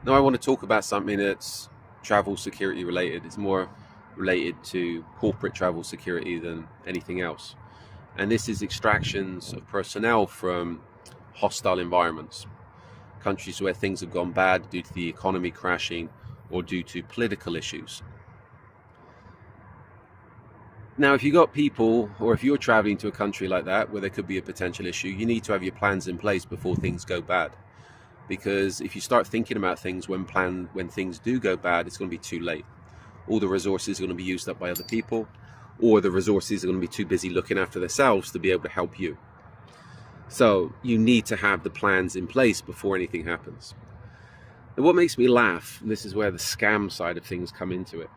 Now I want to talk about something that's travel security related. It's more related to corporate travel security than anything else. And this is extractions of personnel from hostile environments, countries where things have gone bad due to the economy crashing or due to political issues. Now, if you got people, or if you're traveling to a country like that where there could be a potential issue, you need to have your plans in place before things go bad. Because if you start thinking about things when things do go bad, it's going to be too late. All the resources are going to be used up by other people, or the resources are going to be too busy looking after themselves to be able to help you. So you need to have the plans in place before anything happens. And what makes me laugh, and this is where the scam side of things come into it,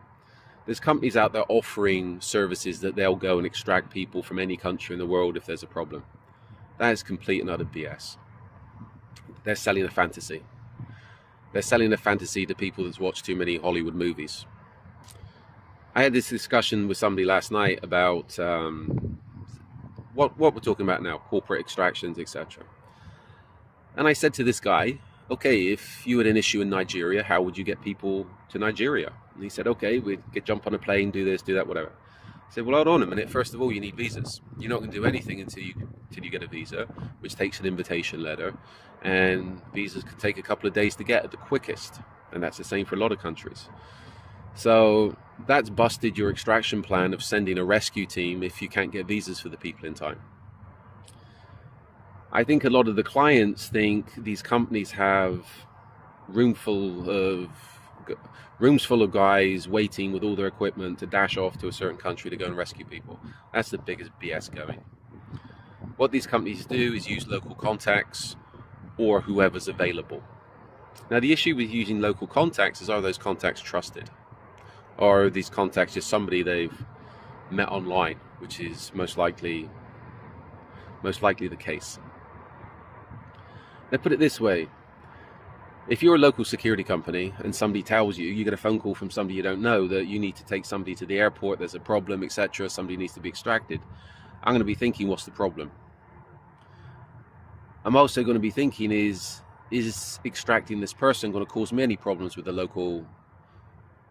there's companies out there offering services that they'll go and extract people from any country in the world if there's a problem. That is complete and utter BS. They're selling a fantasy. They're selling a fantasy to people that's watched too many Hollywood movies. I had this discussion with somebody last night about what we're talking about now, corporate extractions, etc. And I said to this guy, okay, if you had an issue in Nigeria, how would you get people to Nigeria? And he said, okay, we'd jump on a plane, do this, do that, whatever. I said, well, hold on a minute. First of all, you need visas. You're not going to do anything until you get a visa, which takes an invitation letter. And visas could take a couple of days to get at the quickest. And that's the same for a lot of countries. So that's busted your extraction plan of sending a rescue team if you can't get visas for the people in time. I think a lot of the clients think these companies have rooms full of guys waiting with all their equipment to dash off to a certain country to go and rescue people. That's the biggest BS going. What these companies do is use local contacts or whoever's available. Now, the issue with using local contacts is, are those contacts trusted? Or are these contacts just somebody they've met online, which is most likely the case. Now, put it this way. If you're a local security company and somebody tells you get a phone call from somebody you don't know that you need to take somebody to the airport, there's a problem, etc., somebody needs to be extracted, I'm going to be thinking, what's the problem? I'm also going to be thinking, is extracting this person going to cause me any problems with the local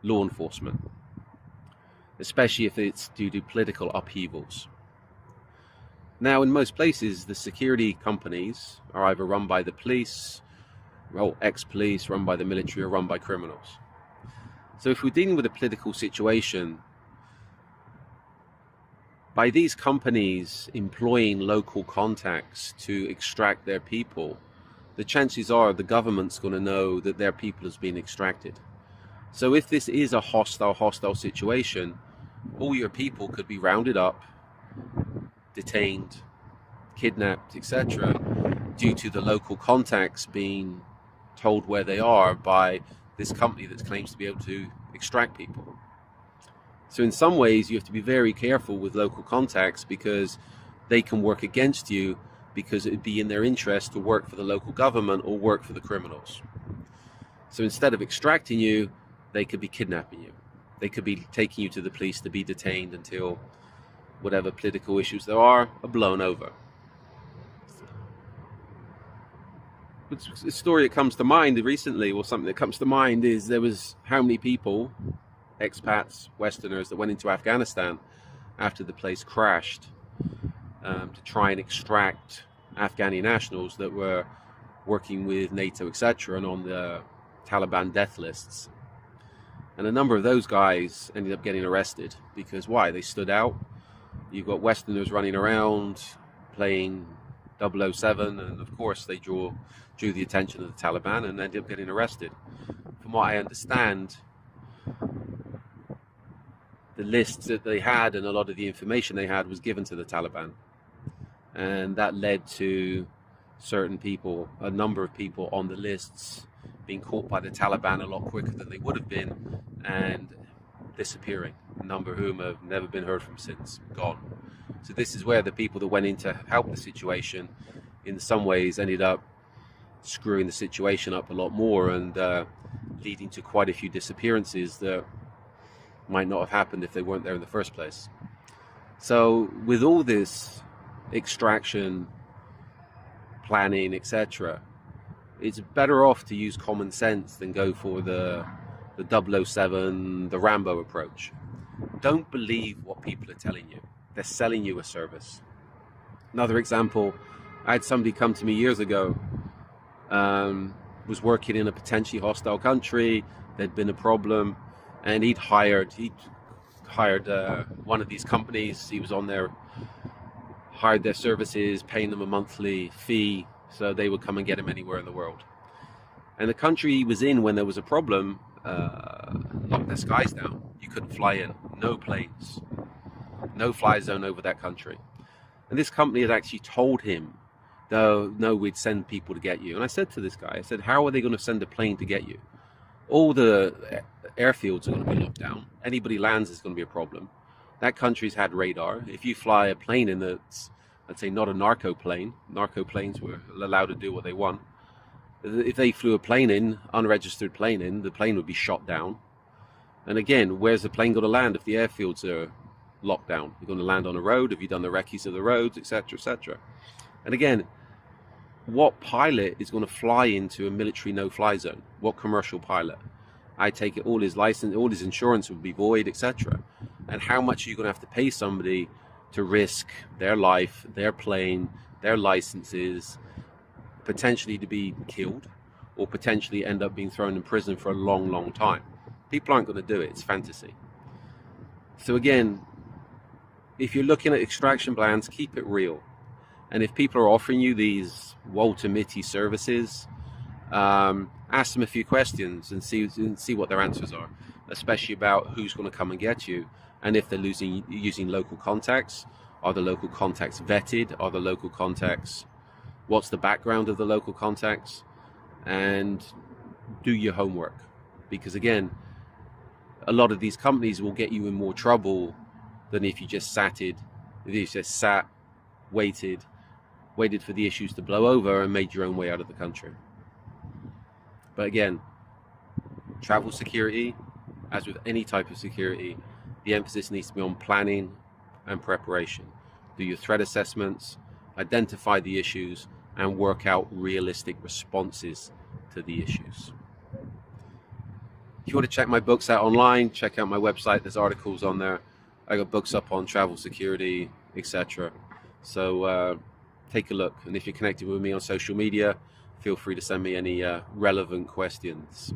law enforcement, especially if it's due to political upheavals. Now, in most places, the security companies are either run by the police, ex-police, run by the military, or run by criminals. So if we're dealing with a political situation, by these companies employing local contacts to extract their people, the chances are the government's going to know that their people has been extracted. So if this is a hostile situation, all your people could be rounded up, detained, kidnapped, etc., due to the local contacts being told where they are by this company that claims to be able to extract people. So in some ways, you have to be very careful with local contacts because they can work against you, because it would be in their interest to work for the local government or work for the criminals. So instead of extracting you, they could be kidnapping you. They could be taking you to the police to be detained until whatever political issues there are blown over. The story that comes to mind recently, or something that comes to mind, is there was how many people, expats, Westerners, that went into Afghanistan after the place crashed to try and extract Afghani nationals that were working with NATO, etc., and on the Taliban death lists. And a number of those guys ended up getting arrested because why? They stood out. You've got Westerners running around playing 007, and of course they drew the attention of the Taliban and ended up getting arrested. From what I understand, the lists that they had and a lot of the information they had was given to the Taliban, and that led to certain people, a number of people on the lists, being caught by the Taliban a lot quicker than they would have been and disappearing, a number of whom have never been heard from since, gone. So this is where the people that went in to help the situation in some ways ended up screwing the situation up a lot more and leading to quite a few disappearances that might not have happened if they weren't there in the first place. So with all this extraction, planning, etc., It's better off to use common sense than go for the 007, the Rambo approach. Don't believe what people are telling you. They're selling you a service. Another example, I had somebody come to me years ago, was working in a potentially hostile country. There'd been a problem, and he'd hired one of these companies. He was on there, hired their services, paying them a monthly fee, so they would come and get him anywhere in the world. And the country he was in when there was a problem locked their skies down. You couldn't fly in, no planes, no fly zone over that country. And this company had actually told him, no, we'd send people to get you. And I said to this guy, I said, how are they going to send a plane to get you? All the airfields are going to be locked down. Anybody lands is going to be a problem. That country's had radar. If you fly a plane in that's, let's say, not a narco plane, narco planes were allowed to do what they want. If they flew a plane in, unregistered plane in, the plane would be shot down. And again, where's the plane going to land if the airfields are locked down? You're going to land on a road? Have you done the recce's of the roads, etc., etc.? And again, what pilot is going to fly into a military no-fly zone? What commercial pilot? I take it all his license, all his insurance would be void, etc. And how much are you going to have to pay somebody to risk their life, their plane, their licenses, potentially to be killed, or potentially end up being thrown in prison for a long, long time? People aren't going to do it. It's fantasy. So again, if you're looking at extraction plans, keep it real. And if people are offering you these Walter Mitty services, ask them a few questions and see what their answers are, especially about who's going to come and get you, and if they're using local contacts. Are the local contacts vetted? Are the local contacts, what's the background of the local contacts? And do your homework, because again, a lot of these companies will get you in more trouble than if you just sat, waited for the issues to blow over and made your own way out of the country. But again, travel security, as with any type of security, the emphasis needs to be on planning and preparation. Do your threat assessments, identify the issues, and work out realistic responses to the issues. If you want to check my books out online, check out my website. There's articles on there. I got books up on travel security, etc. So take a look. And if you're connected with me on social media, feel free to send me any relevant questions.